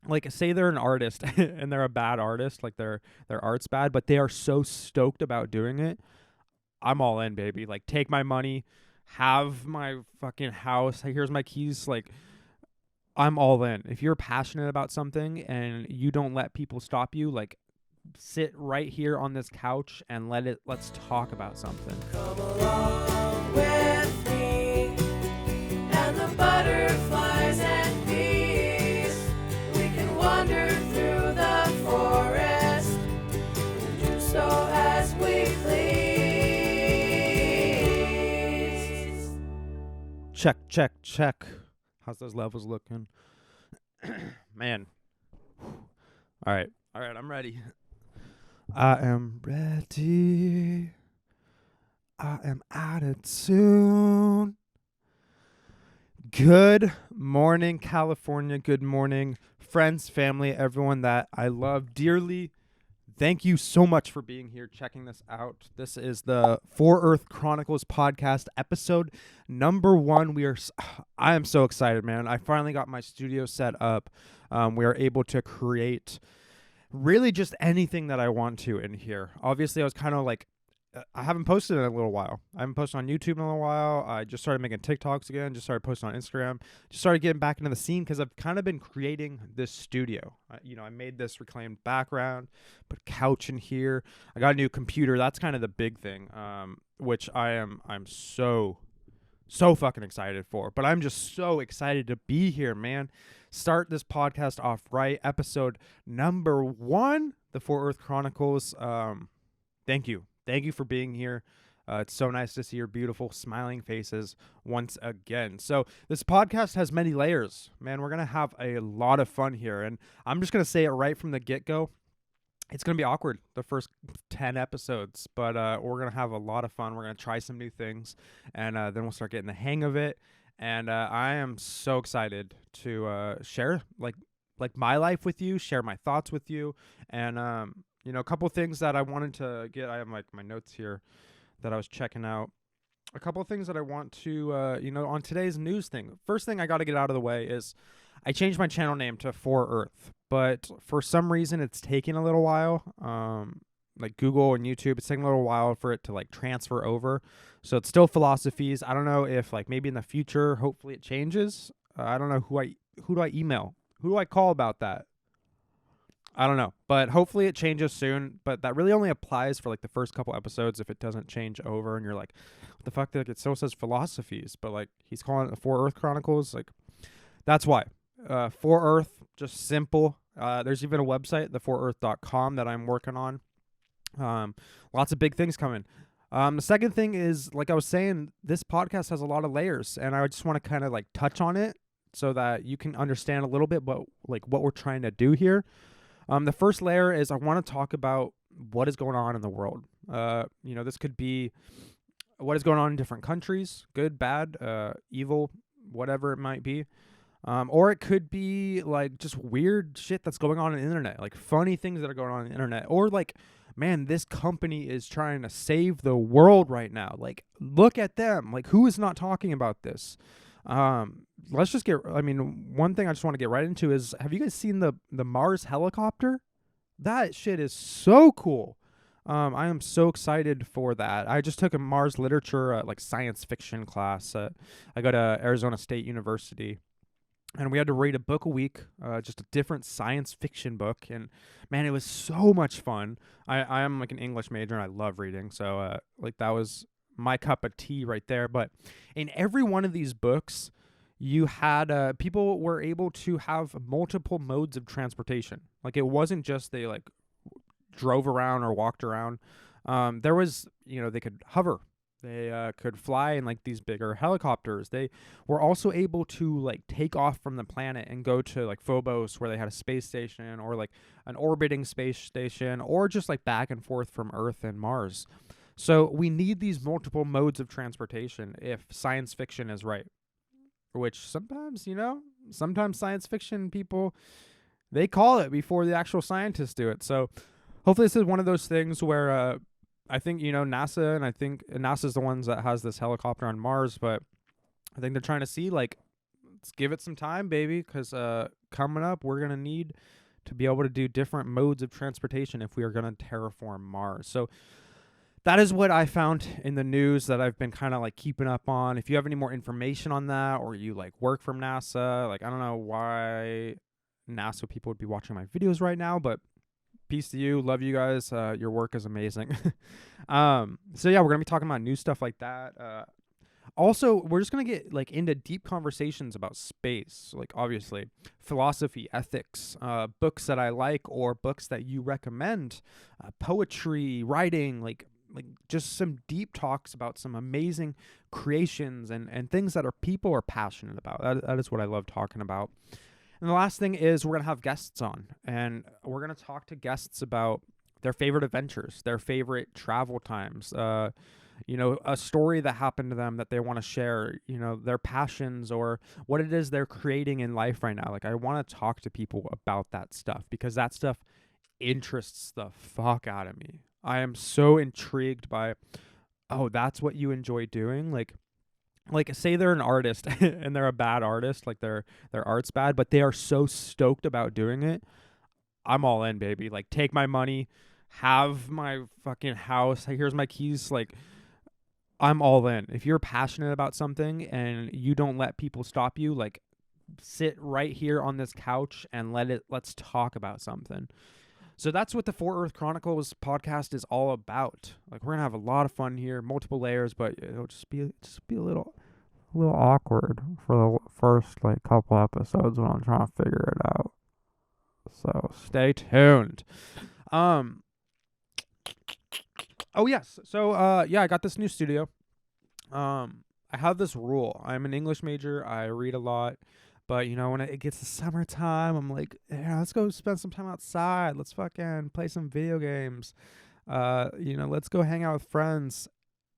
like say they're an artist and they're a bad artist, like their art's bad, but they are so stoked about doing it. I'm all in, baby. Like, take my money, have my fucking house. Here's my keys. Like, I'm all in. If you're passionate about something and you don't let people stop you, like, sit right here on this couch and let's talk about something. Come along with me and the butterflies and bees. We can wander through the forest and do so as we please. Check, check, check. How's those levels looking? Man. All right, I'm ready. I am ready. I am out of tune. Good morning, California. Good morning, friends, family, everyone that I love dearly. Thank you so much for being here, checking this out. This is the For Earth Chronicles podcast, episode number 1. I am so excited, man. I finally got my studio set up. We are able to create really just anything that I want to in here. Obviously, I was kind of like, I haven't posted in a little while. I haven't posted on YouTube in a little while. I just started making TikToks again, just started posting on Instagram, just started getting back into the scene because I've kind of been creating this studio. I made this reclaimed background, put a couch in here. I got a new computer. That's kind of the big thing, which I'm so fucking excited for. But I'm just so excited to be here, man. Start this podcast off right. Episode number 1, the For Earth Chronicles. Thank you. Thank you for being here. It's so nice to see your beautiful smiling faces once again. So this podcast has many layers, man. We're going to have a lot of fun here. And I'm just going to say it right from the get-go. It's going to be awkward the first 10 episodes, but we're going to have a lot of fun. We're going to try some new things, and then we'll start getting the hang of it. And I am so excited to share like my life with you, share my thoughts with you, and a couple things that I wanted to get. I have like my notes here that I was checking out. A couple of things that I want to, on today's news thing. First thing I got to get out of the way is I changed my channel name to For Earth, but for some reason it's taking a little while. Like Google and YouTube, it's taking a little while for it to like transfer over. So it's still philosophies. I don't know if like maybe in the future, hopefully it changes. I don't know who do I email? Who do I call about that? I don't know, but hopefully it changes soon. But that really only applies for like the first couple episodes. If it doesn't change over and you're like, what the fuck? Like it still says philosophies, but like he's calling it the For Earth Chronicles. Like that's why. For Earth, just simple. There's even a website, theforearth.com, that I'm working on. Lots of big things coming. The second thing is, like I was saying, this podcast has a lot of layers, and I just want to kind of like touch on it so that you can understand a little bit about like what we're trying to do here. The first layer is I want to talk about what is going on in the world. This could be what is going on in different countries, good, bad, evil, whatever it might be. Or it could be like just weird shit that's going on the internet, like funny things that are going on the internet, or like, man, this company is trying to save the world right now. Like, look at them. Like, who is not talking about this? One thing I just want to get right into is, have you guys seen the Mars helicopter? That shit is so cool. I am so excited for that. I just took a Mars literature, like science fiction class. I go to Arizona State University. And we had to read a book a week, just a different science fiction book. And, man, it was so much fun. I am, like, an English major, and I love reading. So, that was my cup of tea right there. But in every one of these books, you had people were able to have multiple modes of transportation. Like, it wasn't just they, like, drove around or walked around. There was, they could hover. They could fly in like these bigger helicopters. They were also able to like take off from the planet and go to like Phobos, where they had a space station, or like an orbiting space station, or just like back and forth from Earth and Mars. So we need these multiple modes of transportation if science fiction is right. Which sometimes, sometimes science fiction people, they call it before the actual scientists do it. So hopefully this is one of those things where I think, NASA, and I think NASA's the ones that has this helicopter on Mars, but I think they're trying to see, like, let's give it some time, baby, because coming up, we're going to need to be able to do different modes of transportation if we are going to terraform Mars. So that is what I found in the news that I've been kind of like keeping up on. If you have any more information on that, or you like work from NASA, like I don't know why NASA people would be watching my videos right now, but peace to you. Love you guys. Your work is amazing. So yeah, we're going to be talking about new stuff like that. Also, we're just going to get like into deep conversations about space, like obviously philosophy, ethics, books that I like or books that you recommend, poetry, writing, like just some deep talks about some amazing creations and things that people are passionate about. That is what I love talking about. And the last thing is we're going to have guests on, and we're going to talk to guests about their favorite adventures, their favorite travel times, a story that happened to them that they want to share, their passions or what it is they're creating in life right now. Like I want to talk to people about that stuff because that stuff interests the fuck out of me. I am so intrigued by, oh, that's what you enjoy doing. Like say they're an artist and they're a bad artist, like their art's bad, but they are so stoked about doing it. I'm all in, baby. Like take my money, have my fucking house. Here's my keys. Like I'm all in. If you're passionate about something and you don't let people stop you, like sit right here on this couch and let's talk about something. So that's what the For Earth Chronicles podcast is all about. Like we're gonna have a lot of fun here, multiple layers, but it'll just be a little awkward for the first like couple episodes when I'm trying to figure it out. So stay tuned. Oh yes. So I got this new studio. I have this rule. I'm an English major. I read a lot. But, when it gets to summertime, I'm like, yeah, let's go spend some time outside. Let's fucking play some video games. Let's go hang out with friends.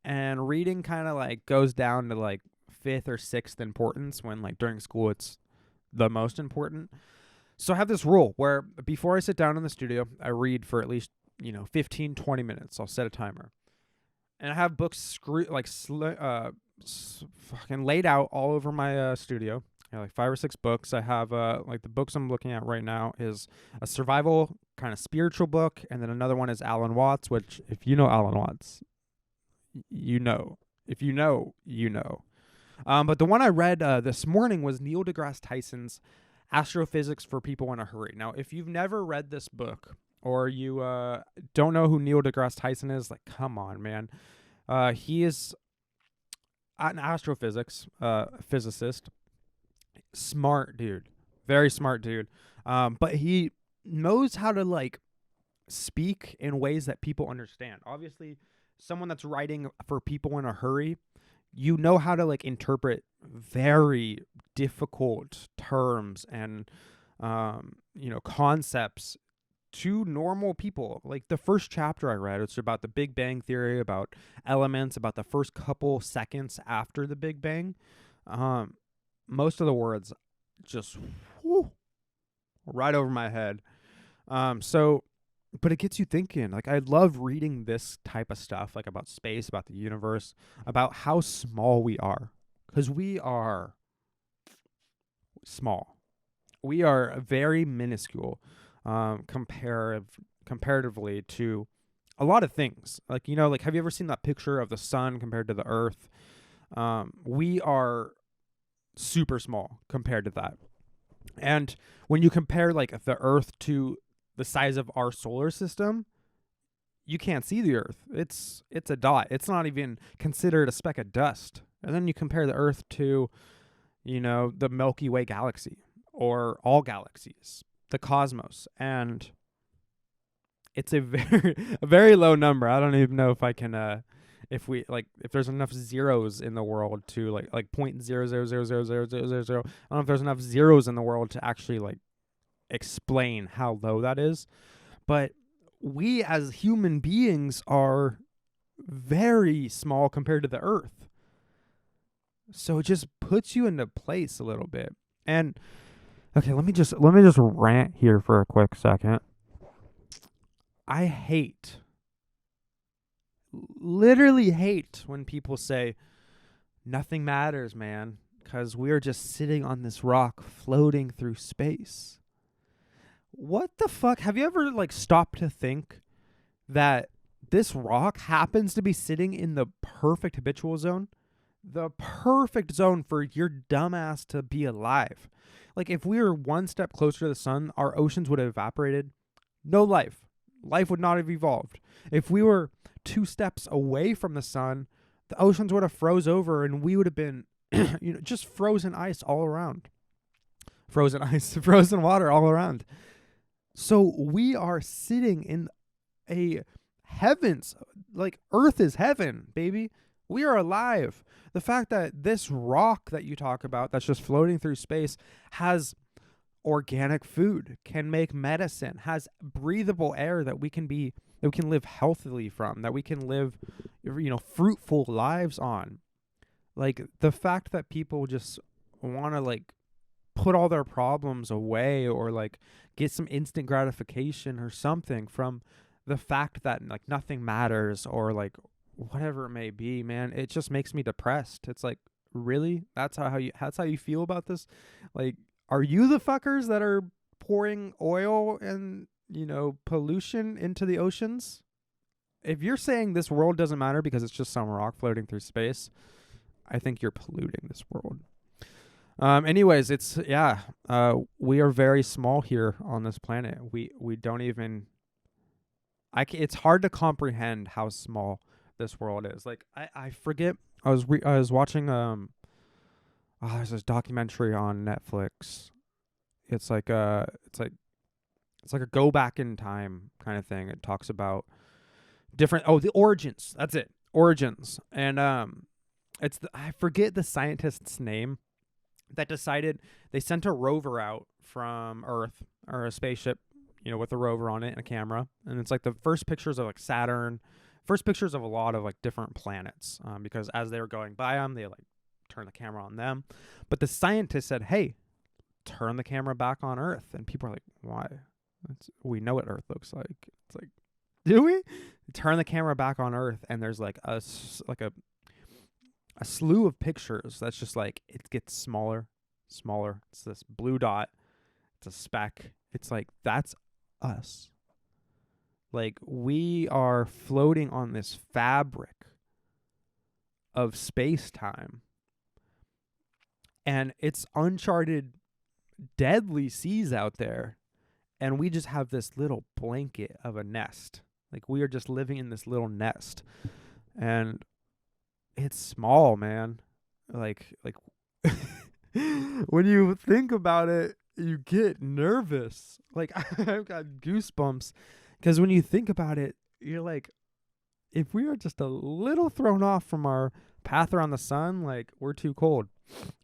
And reading kind of like goes down to like 5th or 6th importance when like during school it's the most important. So I have this rule where before I sit down in the studio, I read for at least, 15, 20 minutes. I'll set a timer. And I have books fucking laid out all over my studio. I have like 5 or 6 books. I have like the books I'm looking at right now is a survival kind of spiritual book, and then another one is Alan Watts, which if you know Alan Watts, you know. If you know, you know. But the one I read this morning was Neil deGrasse Tyson's Astrophysics for People in a Hurry. Now, if you've never read this book or you don't know who Neil deGrasse Tyson is, like, come on, man. He is an astrophysics physicist. Smart dude, very smart dude, but he knows how to like speak in ways that people understand. Obviously someone that's writing for people in a hurry, how to like interpret very difficult terms and concepts to normal people. Like the first chapter I read, it's about the Big Bang Theory, about elements, about the first couple seconds after the Big Bang. Most of the words just right over my head. But it gets you thinking. Like I love reading this type of stuff, like about space, about the universe, about how small we are. Because we are small. We are very minuscule comparatively to a lot of things. Like, have you ever seen that picture of the sun compared to the earth? We are super small compared to that. And when you compare like the earth to the size of our solar system, you can't see the earth. It's a dot. It's not even considered a speck of dust. And then you compare the earth to, the Milky Way galaxy or all galaxies, the cosmos. And it's a very low number. I don't even know if I can, if there's enough zeros in the world to like 0.0000000. I don't know if there's enough zeros in the world to actually like explain how low that is. But we as human beings are very small compared to the earth. So it just puts you into place a little bit. And okay, let me just rant here for a quick second. I literally hate when people say nothing matters, man, because we're just sitting on this rock floating through space. what the fuck? Have you ever like stopped to think that this rock happens to be sitting in the perfect habitual zone? The perfect zone for your dumbass to be alive. Like if we were one step closer to the sun, our oceans would have evaporated. No life. Life would not have evolved. If we were 2 steps away from the sun, the oceans would have froze over and we would have been just frozen ice all around. Frozen ice, frozen water all around. So we are sitting in a heavens, like Earth is heaven, baby. We are alive. The fact that this rock that you talk about that's just floating through space has organic food, can make medicine, has breathable air that we can live healthily from, that we can live fruitful lives on. Like the fact that people just want to like put all their problems away or like get some instant gratification or something from the fact that like nothing matters or like whatever it may be, man, it just makes me depressed. It's like, really? That's how you feel about this? Like, are you the fuckers that are pouring oil and, pollution into the oceans? If you're saying this world doesn't matter because it's just some rock floating through space, I think you're polluting this world. Anyways, we are very small here on this planet. We don't even, it's hard to comprehend how small this world is. Like I forget, I was watching, there's this documentary on Netflix. It's like a go back in time kind of thing. It talks about the origins. That's it. Origins. And, I forget the scientist's name that decided they sent a rover out from Earth, or a spaceship, with a rover on it and a camera. And it's like the first pictures of like Saturn, first pictures of a lot of like different planets, because as they were going by them, they like turn the camera on them. But the scientist said, hey, turn the camera back on Earth. And people are like, why? We know what Earth looks like. It's like, do we? Turn the camera back on Earth, and there's like a slew of pictures that's just like, it gets smaller. It's this blue dot. It's a speck. It's like, that's us. Like, we are floating on this fabric of space-time. And it's uncharted, deadly seas out there. And we just have this little blanket of a nest. Like, we are just living in this little nest. And it's small, man. Like when you think about it, you get nervous. Like, I've got goosebumps. Because when you think about it, you're like, if we are just a little thrown off from our path around the sun, like, we're too cold.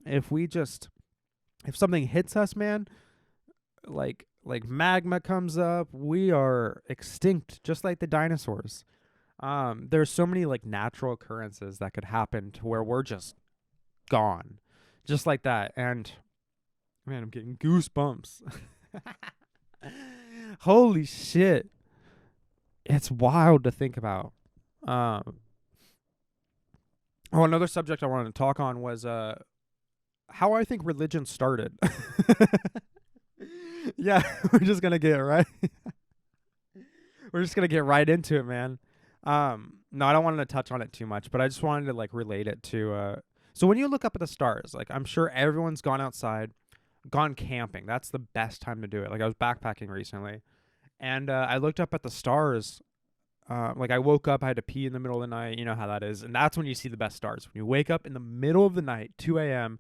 If something hits us, man, like magma comes up, we are extinct, just like the dinosaurs. There's so many like natural occurrences that could happen to where we're just gone, just like that. And man, I'm getting goosebumps. Holy shit. It's wild to think about. Another subject I wanted to talk on was how I think religion started. Yeah, we're just gonna get right. We're just gonna get right into it, man. No, I don't want to touch on it too much, but I just wanted to like relate it to. So when you look up at the stars, like I'm sure everyone's gone outside, gone camping. That's the best time to do it. Like I was backpacking recently, and I looked up at the stars. Like I woke up, I had to pee in the middle of the night. You know how that is, and that's when you see the best stars. When you wake up in the middle of the night, 2 a.m.,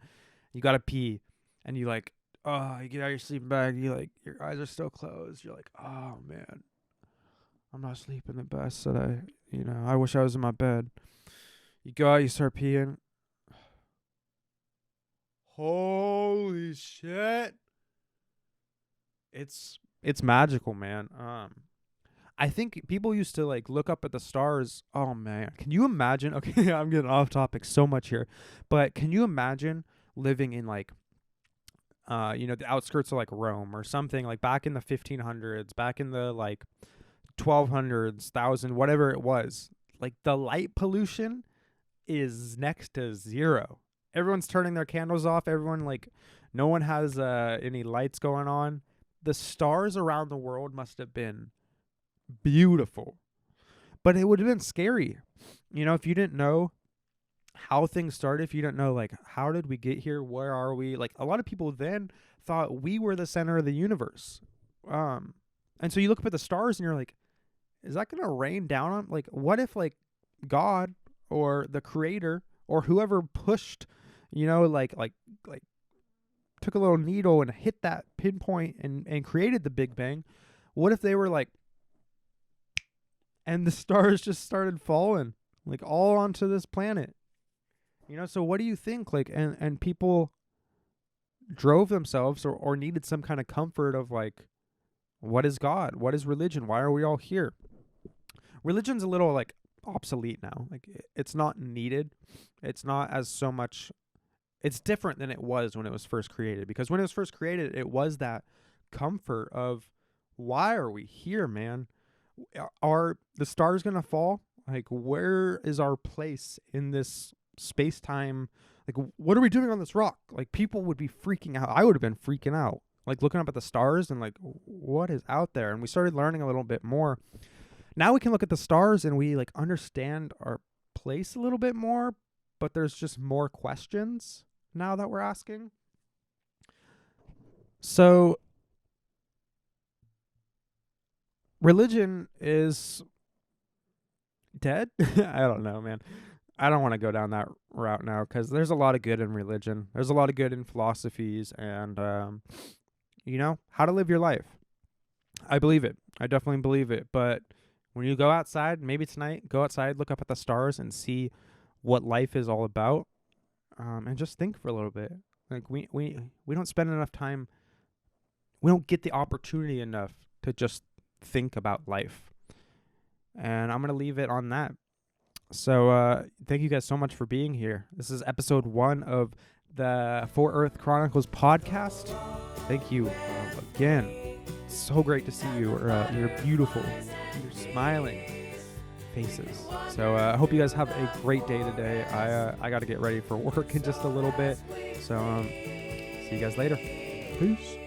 you gotta pee, and you like, oh, you get out of your sleeping bag. You like, your eyes are still closed. You're like, oh man, I'm not sleeping the best that I wish I was in my bed. You go out, you start peeing. Holy shit. It's magical, man. I think people used to like look up at the stars. Oh man, can you imagine? Okay, I'm getting off topic so much here, but can you imagine living in like, the outskirts of like Rome or something, like back in the 1500s, back in the like 1200s, 1000, whatever it was. Like the light pollution is next to zero. Everyone's turning their candles off. Everyone like, no one has any lights going on. the stars around the world must have been beautiful, but it would have been scary. If you didn't know how things started, if you didn't know, like, how did we get here? Where are we? Like, a lot of people then thought we were the center of the universe. And so you look up at the stars and you're like, is that going to rain down on, like, what if, like, God or the creator or whoever pushed, like took a little needle and hit that pinpoint and created the Big Bang? What if they were like, and the stars just started falling, like, all onto this planet? So what do you think? Like, and people drove themselves or needed some kind of comfort of, like, what is God? What is religion? Why are we all here? Religion's a little, like, obsolete now. Like, it's not needed. It's not as so much. It's different than it was when it was first created, because when it was first created, it was that comfort of, why are we here, man? Are the stars going to fall? Like, where is our place in this space-time? Like, what are we doing on this rock? Like, people would be freaking out. I would have been freaking out, like, looking up at the stars and, like, what is out there? And we started learning a little bit more. Now we can look at the stars and we, like, understand our place a little bit more, but there's just more questions now that we're asking. So religion is dead? I don't know, man. I don't want to go down that route now, because there's a lot of good in religion. There's a lot of good in philosophies and, how to live your life. I believe it. I definitely believe it. But when you go outside, maybe tonight, go outside, look up at the stars and see what life is all about, and just think for a little bit. Like, we don't spend enough time. We don't get the opportunity enough to just think about life. And I'm going to leave it on that. So thank you guys so much for being here. This is episode 1 of the For Earth Chronicles podcast. Thank you again. It's so great to see you. You're beautiful. You're smiling faces. So I hope you guys have a great day today. I got to get ready for work in just a little bit. So see you guys later. Peace.